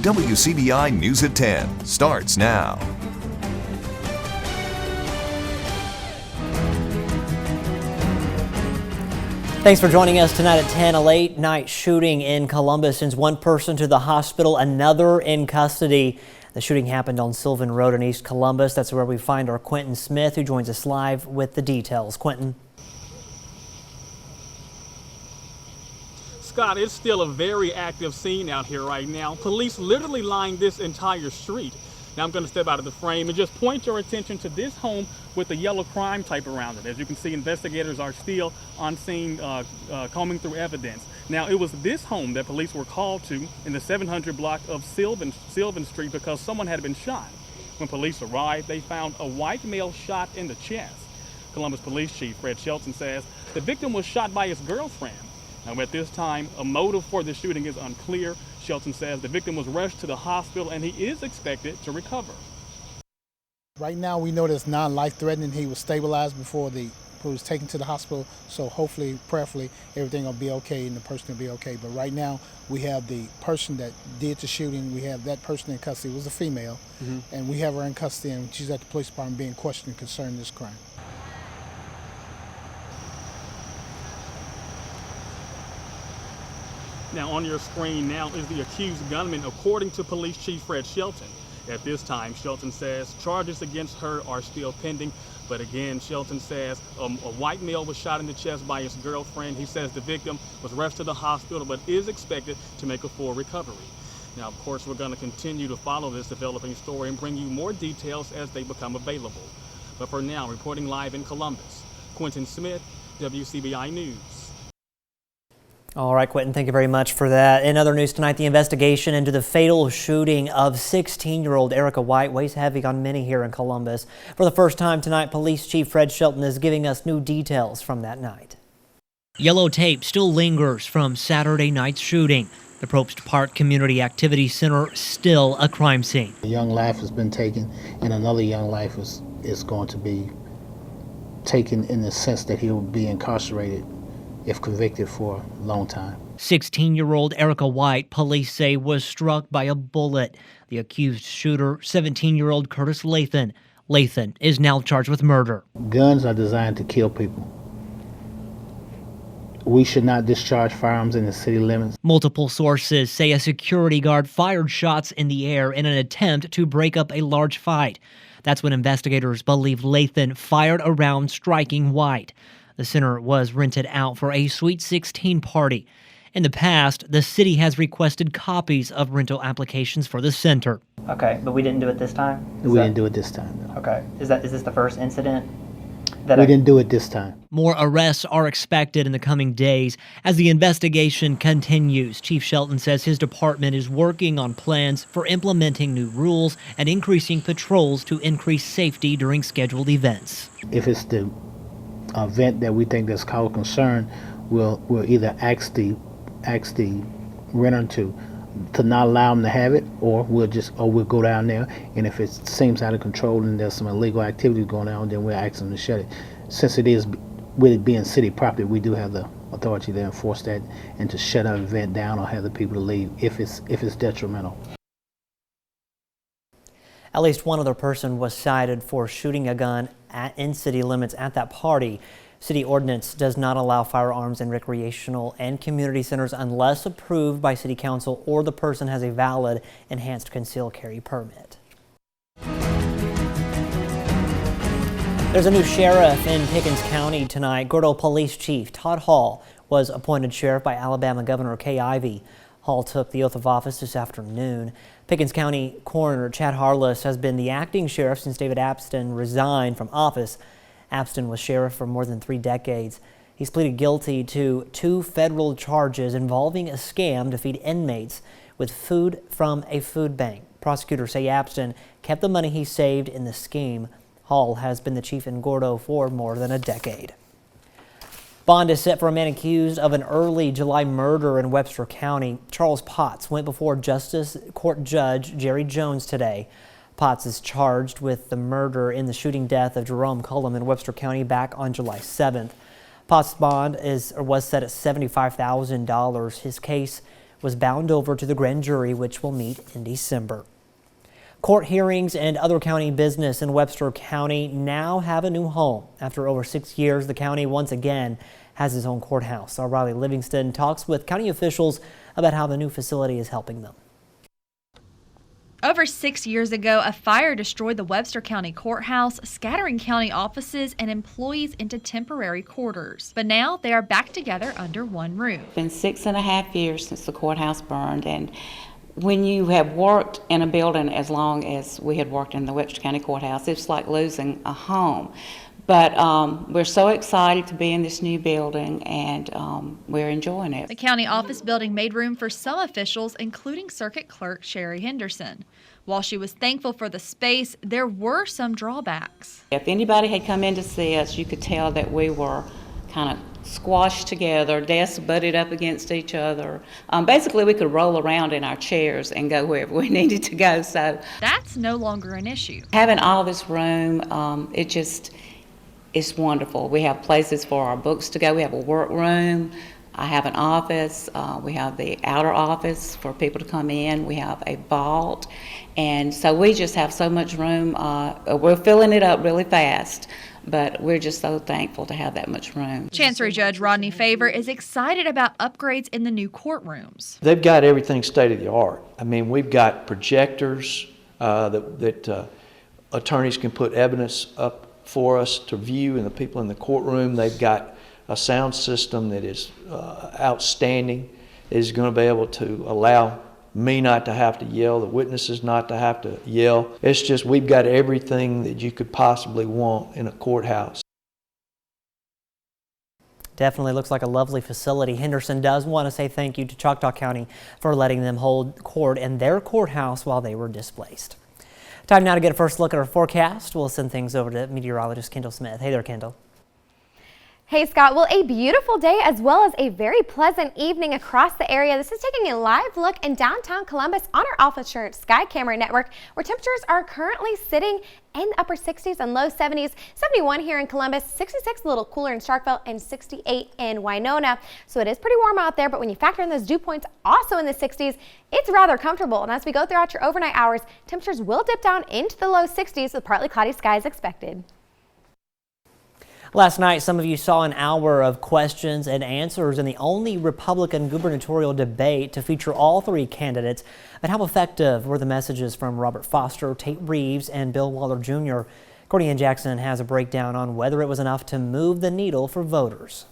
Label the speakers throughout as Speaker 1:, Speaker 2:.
Speaker 1: WCBI News at 10 starts now.
Speaker 2: Thanks for joining us tonight at 10. A late night shooting in Columbus sends one person to the hospital, another in custody. The shooting happened on Sylvan Road in East Columbus. That's where we find our Quentin Smith, who joins us live with the details. Quentin.
Speaker 3: Scott, it's still a very active scene out here right now. Police literally lined this entire street. Now I'm going to step out of the frame and just point your attention to this home with the yellow crime type around it. As you can see, investigators are still on scene combing through evidence. Now, it was this home that police were called to in the 700 block of Sylvan Street because someone had been shot. When police arrived, they found a white male shot in the chest. Columbus Police Chief Fred Shelton says the victim was shot by his girlfriend. Now, at this time, a motive for the shooting is unclear. Shelton says the victim was rushed to the hospital and he is expected to recover.
Speaker 4: Right now, we know that it's non-life-threatening. He was stabilized before he was taken to the hospital, so hopefully, prayerfully, everything will be okay and the person will be okay. But right now, we have the person that did the shooting. We have that person in custody. It was a female, and we have her in custody, and she's at the police department being questioned concerning this crime.
Speaker 3: Now on your screen now is the accused gunman, according to Police Chief Fred Shelton. At this time, Shelton says charges against her are still pending. But again, Shelton says a white male was shot in the chest by his girlfriend. He says the victim was rushed to the hospital but is expected to make a full recovery. Now, of course, we're going to continue to follow this developing story and bring you more details as they become available. But for now, reporting live in Columbus, Quentin Smith, WCBI News.
Speaker 2: All right, Quentin, thank you very much for that. In other news tonight, the investigation into the fatal shooting of 16-year-old Erica White weighs heavy on many here in Columbus. For the first time tonight, Police Chief Fred Shelton is giving us new details from that night. Yellow tape still lingers from Saturday night's shooting. The Probst Park Community Activity Center still a crime scene.
Speaker 5: A young life has been taken, and another young life is going to be taken in the sense that he will be incarcerated if convicted for a long time.
Speaker 2: 16-year-old Erica White, police say, was struck by a bullet. The accused shooter, 17-year-old Curtis Lathan. Lathan is now charged with murder.
Speaker 5: Guns are designed to kill people. We should not discharge firearms in the city limits.
Speaker 2: Multiple sources say a security guard fired shots in the air in an attempt to break up a large fight. That's when investigators believe Lathan fired a round striking White. The center was rented out for a Sweet 16 party. In the past, the city has requested copies of rental applications for the center.
Speaker 6: Okay, but we didn't do it this time?
Speaker 5: We didn't do it this time, no.
Speaker 6: Okay. Is this the first incident?
Speaker 5: We didn't do it this time.
Speaker 2: More arrests are expected in the coming days as the investigation continues. Chief Shelton says his department is working on plans for implementing new rules and increasing patrols to increase safety during scheduled events.
Speaker 5: If it's the event that we think that's cause concern, we'll either ask the renter to not allow them to have it, or we'll go down there, and if it seems out of control and there's some illegal activities going on, then we'll ask them to shut it. Since it is, with it being city property, we do have the authority to enforce that and to shut an event down or have the people to leave if it's detrimental.
Speaker 2: At least one other person was cited for shooting a gun in city limits at that party. City ordinance does not allow firearms in recreational and community centers unless approved by City Council or the person has a valid enhanced concealed carry permit. There's a new sheriff in Pickens County tonight. Gordo Police Chief Todd Hall was appointed sheriff by Alabama Governor Kay Ivey. Hall took the oath of office this afternoon. Pickens County Coroner Chad Harless has been the acting sheriff since David Apston resigned from office. Apston was sheriff for more than 3 decades. He's pleaded guilty to 2 federal charges involving a scam to feed inmates with food from a food bank. Prosecutors say Apston kept the money he saved in the scheme. Hall has been the chief in Gordo for more than a decade. Bond is set for a man accused of an early July murder in Webster County. Charles Potts went before Justice Court Judge Jerry Jones today. Potts is charged with the murder in the shooting death of Jerome Cullum in Webster County back on July 7th. Potts' bond was set at $75,000. His case was bound over to the grand jury, which will meet in December. Court hearings and other county business in Webster County now have a new home. After over 6 years, the county once again has its own courthouse. Our Riley Livingston talks with county officials about how the new facility is helping them.
Speaker 7: Over 6 years ago, a fire destroyed the Webster County Courthouse, scattering county offices and employees into temporary quarters. But now they are back together under one roof.
Speaker 8: It's been 6.5 years since the courthouse burned, and when you have worked in a building as long as we had worked in the Webster County Courthouse, it's like losing a home. But we're so excited to be in this new building, and we're enjoying it.
Speaker 7: The county office building made room for some officials, including Circuit Clerk Sherry Henderson. While she was thankful for the space, there were some drawbacks.
Speaker 8: If anybody had come in to see us, you could tell that we were kind of squashed together, desks butted up against each other. Basically, we could roll around in our chairs and go wherever we needed to go. So
Speaker 7: that's no longer an issue.
Speaker 8: Having all this room, it's wonderful. We have places for our books to go. We have a workroom. I have an office. We have the outer office for people to come in. We have a vault. And so we just have so much room. We're filling it up really fast, but we're just so thankful to have that much room.
Speaker 7: Chancery Judge Rodney Favor is excited about upgrades in the new courtrooms.
Speaker 9: They've got everything state of the art. I mean, we've got projectors that attorneys can put evidence up for us to view, and the people in the courtroom, they've got a sound system that is outstanding. It is going to be able to allow me not to have to yell, the witnesses not to have to yell. It's just we've got everything that you could possibly want in a courthouse.
Speaker 2: Definitely looks like a lovely facility. Henderson does want to say thank you to Choctaw County for letting them hold court in their courthouse while they were displaced. Time now to get a first look at our forecast. We'll send things over to meteorologist Kendall Smith. Hey there, Kendall.
Speaker 10: Hey, Scott. Well, a beautiful day as well as a very pleasant evening across the area. This is taking a live look in downtown Columbus on our Alpha Church Sky Camera Network, where temperatures are currently sitting in the upper 60s and low 70s. 71 here in Columbus, 66 a little cooler in Starkville, and 68 in Winona. So it is pretty warm out there, but when you factor in those dew points also in the 60s, it's rather comfortable. And as we go throughout your overnight hours, temperatures will dip down into the low 60s with partly cloudy skies expected.
Speaker 2: Last night, some of you saw an hour of questions and answers in the only Republican gubernatorial debate to feature all three candidates. But how effective were the messages from Robert Foster, Tate Reeves, and Bill Waller Jr.? Courtney Ann Jackson has a breakdown on whether it was enough to move the needle for voters.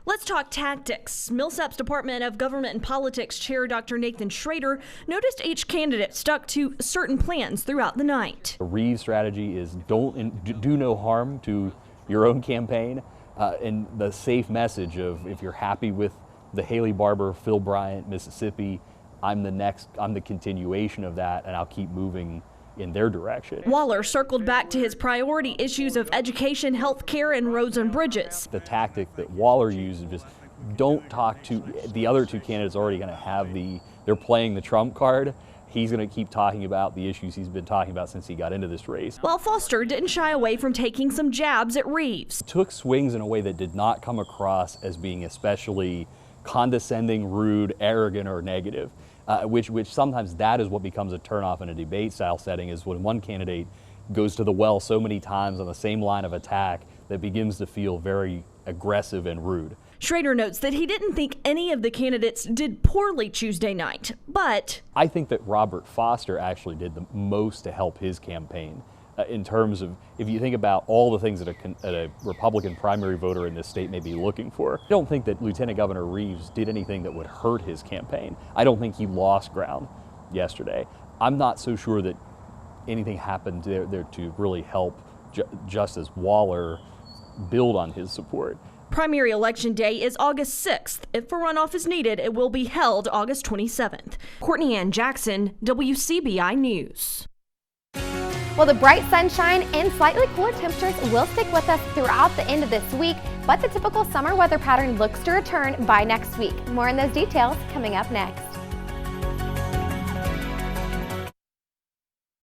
Speaker 11: Let's talk tactics. Millsap's Department of Government and Politics Chair Dr. Nathan Schrader noticed each candidate stuck to certain plans throughout the night.
Speaker 12: The Reeves strategy is do no harm to your own campaign, and the safe message of if you're happy with the Haley Barbour, Phil Bryant, Mississippi, I'm the continuation of that, and I'll keep moving in their direction.
Speaker 11: Waller circled back to his priority issues of education, health care, and roads and bridges.
Speaker 12: The tactic that Waller used is just don't talk to the other two candidates. Already going to have they're playing the trump card. He's going to keep talking about the issues he's been talking about since he got into this race.
Speaker 11: While Foster didn't shy away from taking some jabs at Reeves.
Speaker 12: Took swings in a way that did not come across as being especially condescending, rude, arrogant, or negative. Which sometimes that is what becomes a turnoff in a debate style setting, is when one candidate goes to the well so many times on the same line of attack that begins to feel very aggressive and rude.
Speaker 11: Schrader notes that he didn't think any of the candidates did poorly Tuesday night, but
Speaker 12: I think that Robert Foster actually did the most to help his campaign. In terms of, if you think about all the things that a Republican primary voter in this state may be looking for, I don't think that Lieutenant Governor Reeves did anything that would hurt his campaign. I don't think he lost ground yesterday. I'm not so sure that anything happened there to really help Justice Waller build on his support.
Speaker 11: Primary election day is August 6th. If a runoff is needed, it will be held August 27th. Courtney Ann Jackson, WCBI News.
Speaker 10: Well, the bright sunshine and slightly cooler temperatures will stick with us throughout the end of this week, but the typical summer weather pattern looks to return by next week. More on those details coming up next.